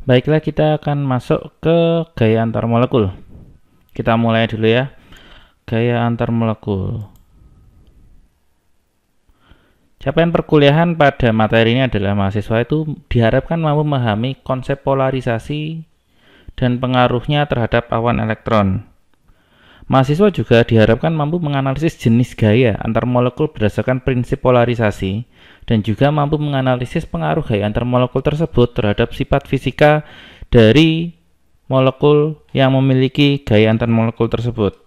Baiklah, kita akan masuk ke gaya antar molekul. Kita mulai dulu ya. Gaya antar molekul. Capaian perkuliahan pada materi ini adalah mahasiswa itu diharapkan mampu memahami konsep polarisasi dan pengaruhnya terhadap awan elektron. Mahasiswa juga diharapkan mampu menganalisis jenis gaya antar molekul berdasarkan prinsip polarisasi dan juga mampu menganalisis pengaruh gaya antar molekul tersebut terhadap sifat fisika dari molekul yang memiliki gaya antar molekul tersebut.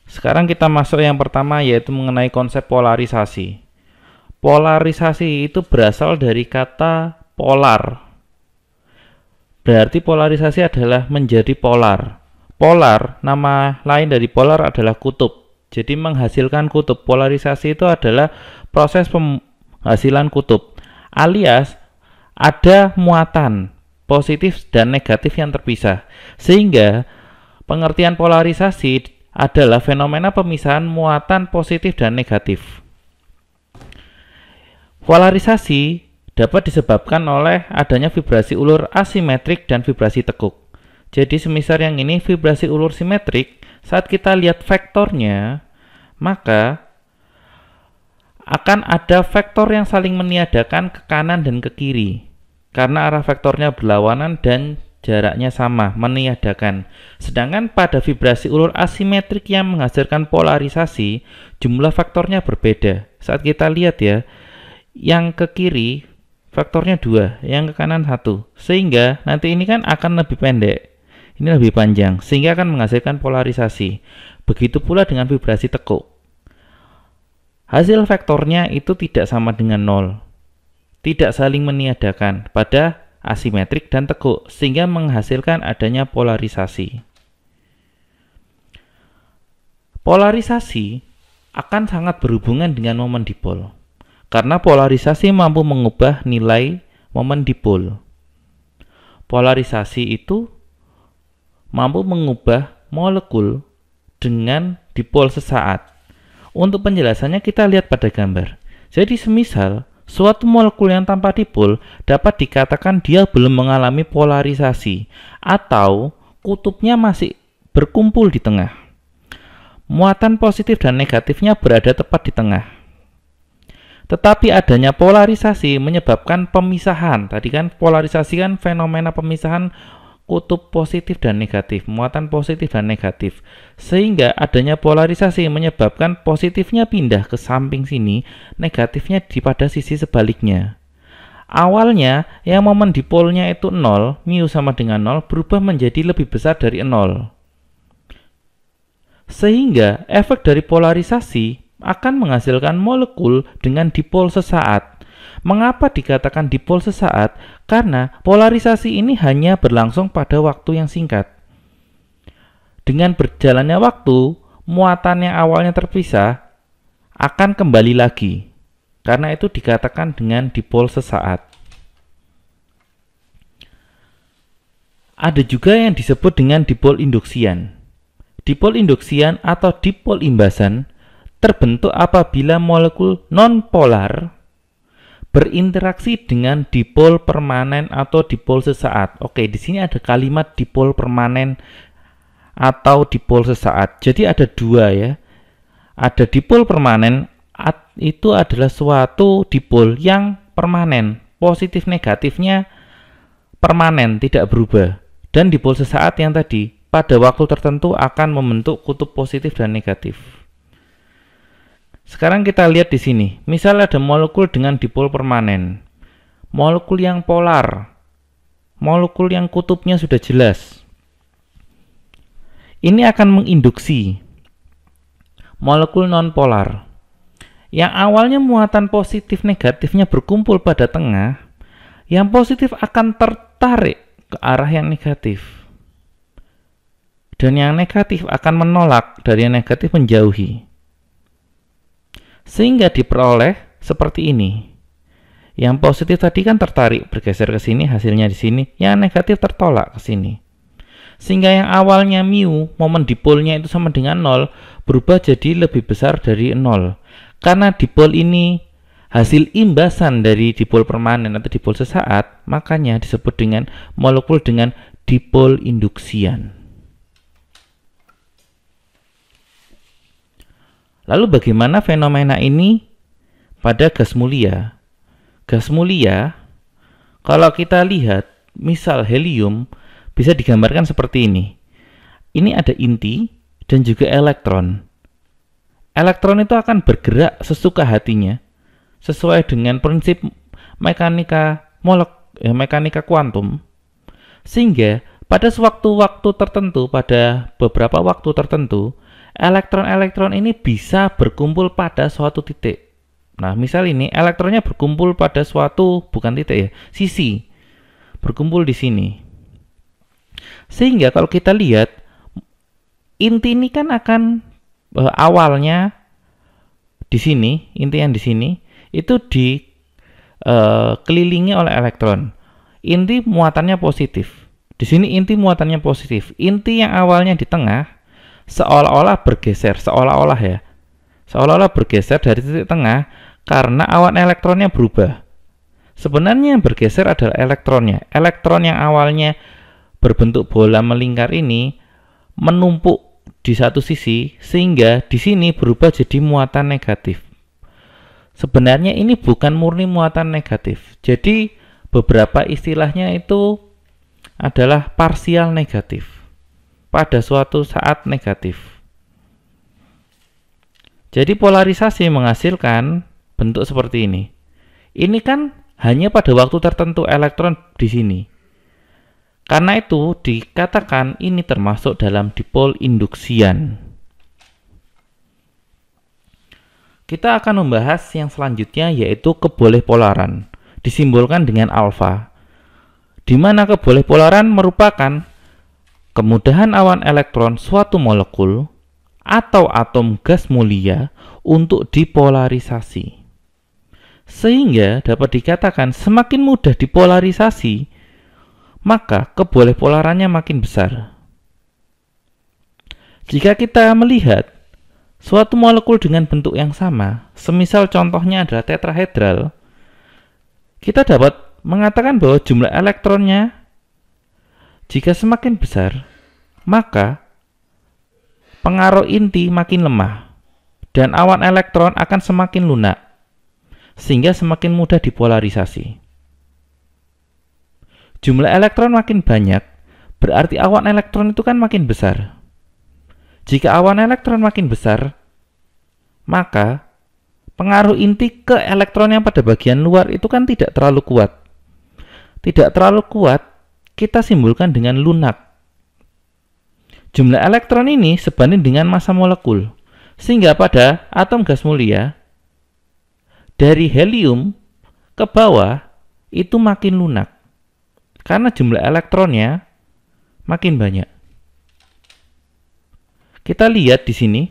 Sekarang kita masuk yang pertama, yaitu mengenai konsep polarisasi. Polarisasi itu berasal dari kata polar. Berarti polarisasi adalah menjadi polar. Polar, nama lain dari polar adalah kutub. Jadi menghasilkan kutub. Polarisasi itu adalah proses penghasilan kutub. Alias ada muatan positif dan negatif yang terpisah. Sehingga pengertian polarisasi adalah fenomena pemisahan muatan positif dan negatif. Polarisasi dapat disebabkan oleh adanya vibrasi ulur asimetrik dan vibrasi tekuk. Jadi semisal yang ini vibrasi ulur simetrik, saat kita lihat vektornya, maka akan ada vektor yang saling meniadakan ke kanan dan ke kiri. Karena arah vektornya berlawanan dan jaraknya sama, meniadakan. Sedangkan pada vibrasi ulur asimetrik yang menghasilkan polarisasi, jumlah vektornya berbeda. Saat kita lihat ya, yang ke kiri vektornya 2, yang ke kanan 1. Sehingga nanti ini kan akan lebih pendek. Ini lebih panjang, sehingga akan menghasilkan polarisasi. Begitu pula dengan vibrasi tekuk. Hasil vektornya itu tidak sama dengan 0. Tidak saling meniadakan pada asimetrik dan tekuk, sehingga menghasilkan adanya polarisasi. Polarisasi akan sangat berhubungan dengan momen dipol. Karena polarisasi mampu mengubah nilai momen dipol. Polarisasi itu mampu mengubah molekul dengan dipol sesaat. Untuk penjelasannya kita lihat pada gambar. Jadi semisal suatu molekul yang tanpa dipol dapat dikatakan dia belum mengalami polarisasi atau kutubnya masih berkumpul di tengah. Muatan positif dan negatifnya berada tepat di tengah. Tetapi adanya polarisasi menyebabkan pemisahan. Tadi kan polarisasi kan fenomena pemisahan kutub positif dan negatif, muatan positif dan negatif. Sehingga adanya polarisasi menyebabkan positifnya pindah ke samping sini, negatifnya pada sisi sebaliknya. Awalnya yang momen dipolnya itu 0, mu sama dengan 0, berubah menjadi lebih besar dari 0. Sehingga efek dari polarisasi akan menghasilkan molekul dengan dipol sesaat. Mengapa dikatakan dipol sesaat? Karena polarisasi ini hanya berlangsung pada waktu yang singkat. Dengan berjalannya waktu, muatan yang awalnya terpisah akan kembali lagi. Karena itu dikatakan dengan dipol sesaat. Ada juga yang disebut dengan dipol induksian. Dipol induksian atau dipol imbasan terbentuk apabila molekul non-polar berinteraksi dengan dipol permanen atau dipol sesaat. Oke, di sini ada kalimat dipol permanen atau dipol sesaat. Jadi ada dua ya. Ada dipol permanen, itu adalah suatu dipol yang permanen. Positif negatifnya permanen, tidak berubah. Dan dipol sesaat yang tadi, pada waktu tertentu akan membentuk kutub positif dan negatif. Sekarang kita lihat di sini. Misal ada molekul dengan dipol permanen. Molekul yang polar. Molekul yang kutubnya sudah jelas. Ini akan menginduksi molekul non-polar. Yang awalnya muatan positif negatifnya berkumpul pada tengah, yang positif akan tertarik ke arah yang negatif. Dan yang negatif akan menolak dari yang negatif menjauhi. Sehingga diperoleh seperti ini. Yang positif tadi kan tertarik bergeser ke sini, hasilnya di sini. Yang negatif tertolak ke sini. Sehingga yang awalnya mu, momen dipolnya itu sama dengan 0, berubah jadi lebih besar dari 0. Karena dipol ini hasil imbasan dari dipol permanen atau dipol sesaat, makanya disebut dengan molekul dengan dipol induksian. Lalu bagaimana fenomena ini pada gas mulia? Gas mulia, kalau kita lihat, misal helium, bisa digambarkan seperti ini. Ini ada inti dan juga elektron. Elektron itu akan bergerak sesuka hatinya, sesuai dengan prinsip mekanika mekanika kuantum, sehingga pada sewaktu-waktu tertentu, pada beberapa waktu tertentu, elektron-elektron ini bisa berkumpul pada suatu titik. Nah, misal ini elektronnya berkumpul pada suatu, bukan titik ya, sisi, berkumpul di sini. Sehingga kalau kita lihat, inti ini kan akan awalnya di sini, inti yang di sini itu dikelilingi oleh elektron. Inti muatannya positif. Di sini inti muatannya positif. Inti yang awalnya di tengah seolah-olah bergeser, seolah-olah bergeser dari titik tengah karena awan elektronnya berubah. Sebenarnya yang bergeser adalah elektronnya. Elektron yang awalnya berbentuk bola melingkar ini menumpuk di satu sisi, sehingga di sini berubah jadi muatan negatif. Sebenarnya ini bukan murni muatan negatif. Jadi beberapa istilahnya itu adalah parsial negatif. Pada suatu saat negatif. Jadi polarisasi menghasilkan bentuk seperti ini. Ini kan hanya pada waktu tertentu elektron di sini. Karena itu dikatakan ini termasuk dalam dipol induksian. Kita akan membahas yang selanjutnya, yaitu kebolehpolaran, disimbolkan dengan alfa, di mana kebolehpolaran merupakan kemudahan awan elektron suatu molekul atau atom gas mulia untuk dipolarisasi. Sehingga dapat dikatakan semakin mudah dipolarisasi, maka kebolehpolarannya makin besar. Jika kita melihat suatu molekul dengan bentuk yang sama, semisal contohnya adalah tetrahedral, kita dapat mengatakan bahwa jumlah elektronnya jika semakin besar, maka pengaruh inti makin lemah dan awan elektron akan semakin lunak, sehingga semakin mudah dipolarisasi. Jumlah elektron makin banyak, berarti awan elektron itu kan makin besar. Jika awan elektron makin besar, maka pengaruh inti ke elektron yang pada bagian luar itu kan tidak terlalu kuat. Tidak terlalu kuat, kita simbolkan dengan lunak. Jumlah elektron ini sebanding dengan massa molekul, sehingga pada atom gas mulia, dari helium ke bawah itu makin lunak. Karena jumlah elektronnya makin banyak. Kita lihat di sini.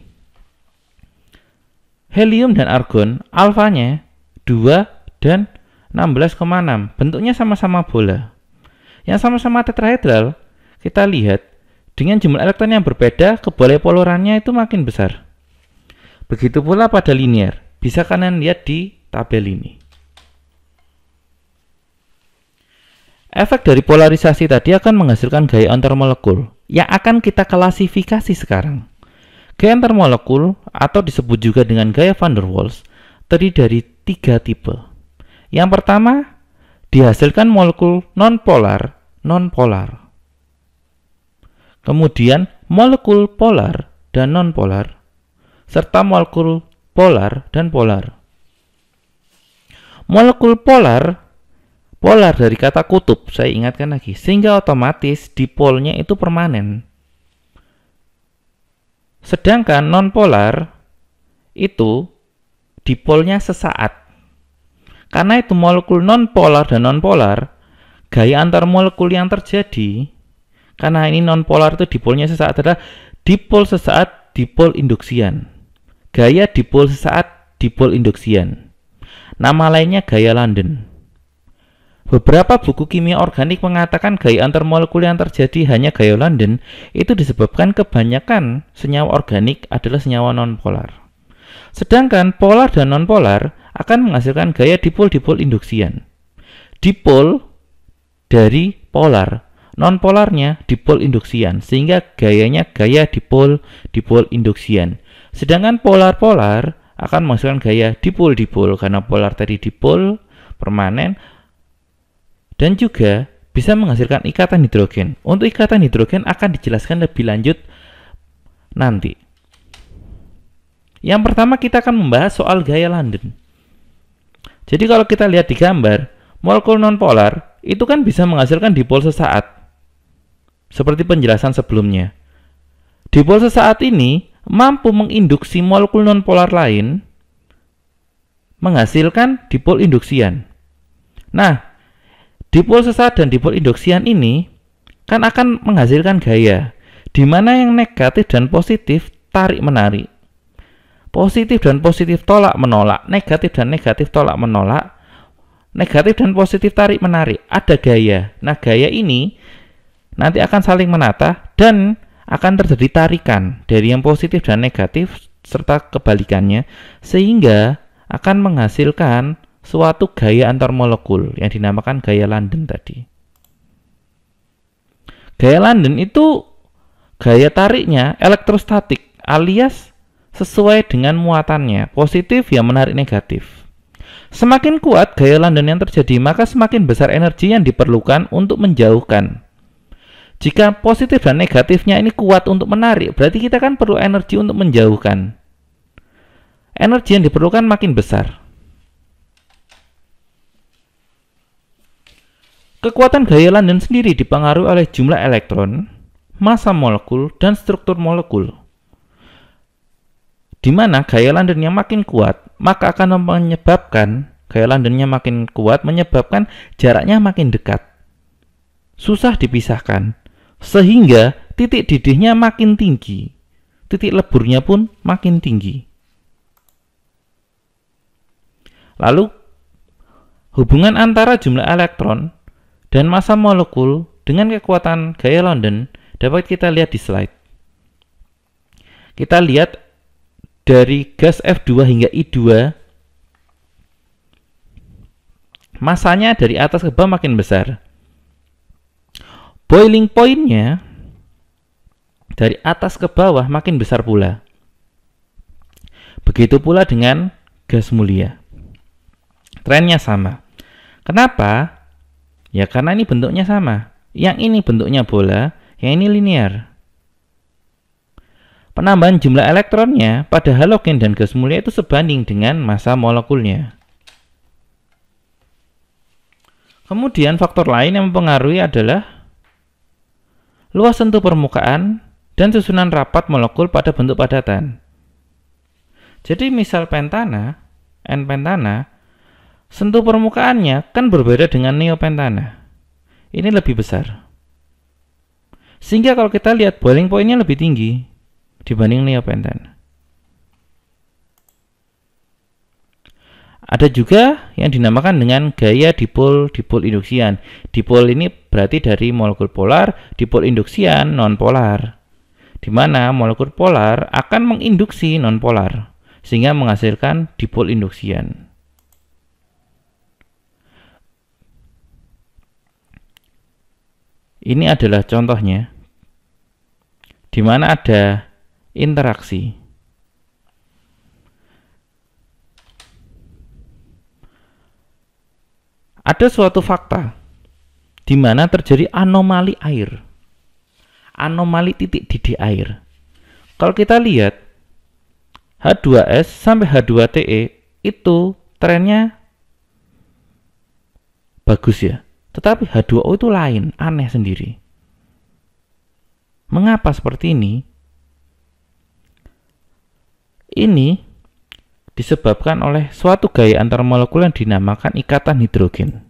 Helium dan argon alfanya 2 dan 16,6. Bentuknya sama-sama bola. Yang sama-sama tetrahedral, kita lihat dengan jumlah elektron yang berbeda, kebolehpolarannya itu makin besar. Begitu pula pada linear. Bisa kalian lihat di tabel ini. Efek dari polarisasi tadi akan menghasilkan gaya antar molekul yang akan kita klasifikasi sekarang. Gaya antar molekul atau disebut juga dengan gaya van der Waals terdiri dari 3 tipe. Yang pertama, dihasilkan molekul nonpolar. Kemudian molekul polar dan nonpolar, serta molekul polar dan polar. Molekul polar dari kata kutub, saya ingatkan lagi, sehingga otomatis dipolnya itu permanen. Sedangkan nonpolar itu dipolnya sesaat. Karena itu molekul nonpolar dan nonpolar, gaya antar molekul yang terjadi, karena ini nonpolar itu dipolnya sesaat, adalah dipol sesaat, dipol induksian. Gaya dipol sesaat, dipol induksian. Nama lainnya gaya London. Beberapa buku kimia organik mengatakan gaya antar molekul yang terjadi hanya gaya London itu disebabkan kebanyakan senyawa organik adalah senyawa nonpolar. Sedangkan polar dan nonpolar akan menghasilkan gaya dipol-dipol induksian. Dipol dari polar, non-polarnya dipol induksian, sehingga gayanya gaya dipol-dipol induksian. Sedangkan polar-polar akan menghasilkan gaya dipol-dipol, karena polar tadi dipol permanen, dan juga bisa menghasilkan ikatan hidrogen. Untuk ikatan hidrogen akan dijelaskan lebih lanjut nanti. Yang pertama kita akan membahas soal gaya London. Jadi kalau kita lihat di gambar, molekul nonpolar itu kan bisa menghasilkan dipol sesaat. Seperti penjelasan sebelumnya. Dipol sesaat ini mampu menginduksi molekul nonpolar lain menghasilkan dipol induksian. Nah, dipol sesaat dan dipol induksian ini kan akan menghasilkan gaya, di mana yang negatif dan positif tarik-menarik. Positif dan positif tolak-menolak, negatif dan negatif tolak-menolak, negatif dan positif tarik-menarik, ada gaya. Nah, gaya ini nanti akan saling menata dan akan terjadi tarikan dari yang positif dan negatif serta kebalikannya, sehingga akan menghasilkan suatu gaya antar molekul yang dinamakan gaya London tadi. Gaya London itu gaya tariknya elektrostatik alias sesuai dengan muatannya, positif yang menarik negatif. Semakin kuat gaya London yang terjadi, maka semakin besar energi yang diperlukan untuk menjauhkan. Jika positif dan negatifnya ini kuat untuk menarik, berarti kita kan perlu energi untuk menjauhkan. Energi yang diperlukan makin besar. Kekuatan gaya London sendiri dipengaruhi oleh jumlah elektron, massa molekul, dan struktur molekul. Di mana gaya London yang makin kuat, maka akan menyebabkan gaya Londonnya makin kuat, menyebabkan jaraknya makin dekat. Susah dipisahkan, sehingga titik didihnya makin tinggi, titik leburnya pun makin tinggi. Lalu, hubungan antara jumlah elektron dan massa molekul dengan kekuatan gaya London dapat kita lihat di slide. Kita lihat dari gas F2 hingga I2, masanya dari atas ke bawah makin besar. Boiling point-nya dari atas ke bawah makin besar pula. Begitu pula dengan gas mulia. Trennya sama. Kenapa? Ya karena ini bentuknya sama. Yang ini bentuknya bola, yang ini linear. Penambahan jumlah elektronnya pada halogen dan gas mulia itu sebanding dengan massa molekulnya. Kemudian faktor lain yang mempengaruhi adalah luas sentuh permukaan dan susunan rapat molekul pada bentuk padatan. Jadi misal pentana, N-pentana, sentuh permukaannya kan berbeda dengan neopentana. Ini lebih besar. Sehingga kalau kita lihat boiling point-nya lebih tinggi dibanding neopentana. Ada juga yang dinamakan dengan gaya dipol-dipol induksian. Dipol ini berarti dari molekul polar, dipol induksian non-polar. Di mana molekul polar akan menginduksi non-polar sehingga menghasilkan dipol induksian. Ini adalah contohnya, di mana ada interaksi. Ada suatu fakta, di mana terjadi anomali air, anomali titik didih air. Kalau kita lihat, H2S sampai H2TE itu trennya bagus ya. Tetapi H2O itu lain, aneh sendiri. Mengapa seperti ini? Ini disebabkan oleh suatu gaya antar molekul yang dinamakan ikatan hidrogen.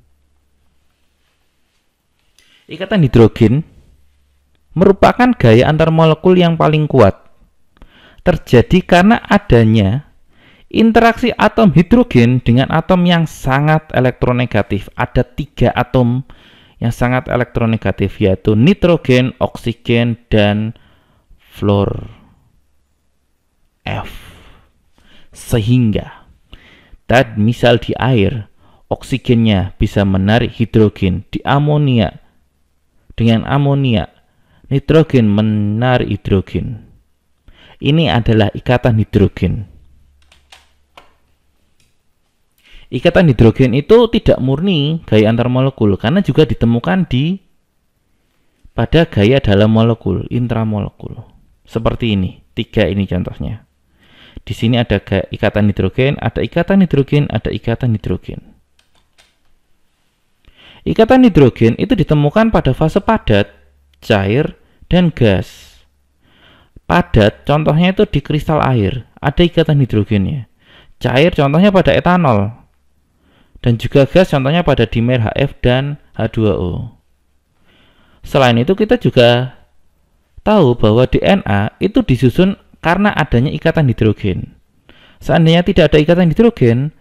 Ikatan hidrogen merupakan gaya antar molekul yang paling kuat. Terjadi karena adanya interaksi atom hidrogen dengan atom yang sangat elektronegatif. Ada 3 atom yang sangat elektronegatif, yaitu nitrogen, oksigen, dan fluor F. Sehingga Dan misal di air, oksigennya bisa menarik hidrogen di amonia. Dengan amonia, nitrogen menarik hidrogen. Ini adalah ikatan hidrogen. Ikatan hidrogen itu tidak murni gaya antar molekul karena juga ditemukan pada gaya dalam molekul, intramolekul. Seperti ini, 3 ini contohnya. Di sini ada ikatan hidrogen, ada ikatan hidrogen, ada ikatan hidrogen. Ikatan hidrogen itu ditemukan pada fase padat, cair, dan gas. Padat contohnya itu di kristal air, ada ikatan hidrogennya. Cair contohnya pada etanol. Dan juga gas contohnya pada dimer HF dan H2O. Selain itu kita juga tahu bahwa DNA itu disusun karena adanya ikatan hidrogen. Seandainya tidak ada ikatan hidrogen,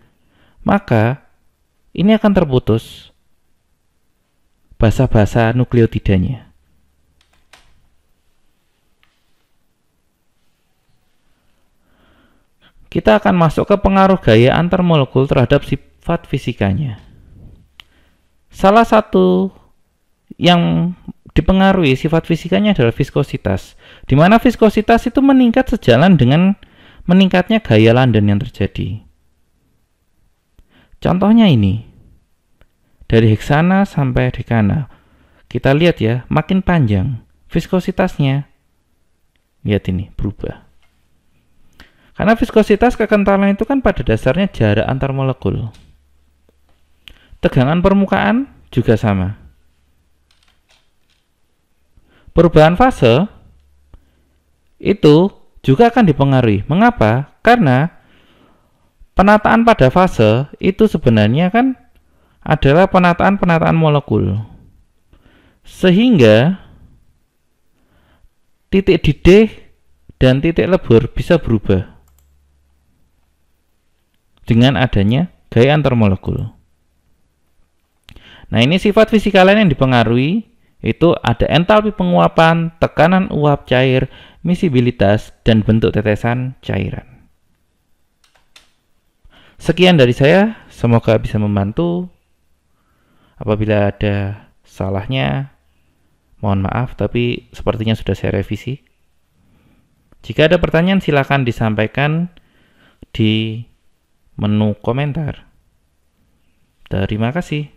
maka ini akan terputus basa-basa nukleotidanya. Kita akan masuk ke pengaruh gaya antar molekul terhadap sifat fisikanya. Salah satu yang dipengaruhi sifat fisikanya adalah viskositas, di mana viskositas itu meningkat sejalan dengan meningkatnya gaya London yang terjadi. Contohnya ini, dari heksana sampai dekana, kita lihat ya, makin panjang viskositasnya. Lihat ini, berubah. Karena viskositas kekentalan itu kan pada dasarnya jarak antar molekul. Tegangan permukaan juga sama. Perubahan fase itu juga akan dipengaruhi. Mengapa? Karena penataan pada fase itu sebenarnya kan adalah penataan molekul. Sehingga titik didih dan titik lebur bisa berubah dengan adanya gaya antar molekul. Nah, ini sifat fisika lain yang dipengaruhi, itu ada entalpi penguapan, tekanan uap cair, misisibilitas, dan bentuk tetesan cairan. Sekian dari saya, semoga bisa membantu. Apabila ada salahnya, mohon maaf, tapi sepertinya sudah saya revisi. Jika ada pertanyaan, silakan disampaikan di menu komentar. Terima kasih.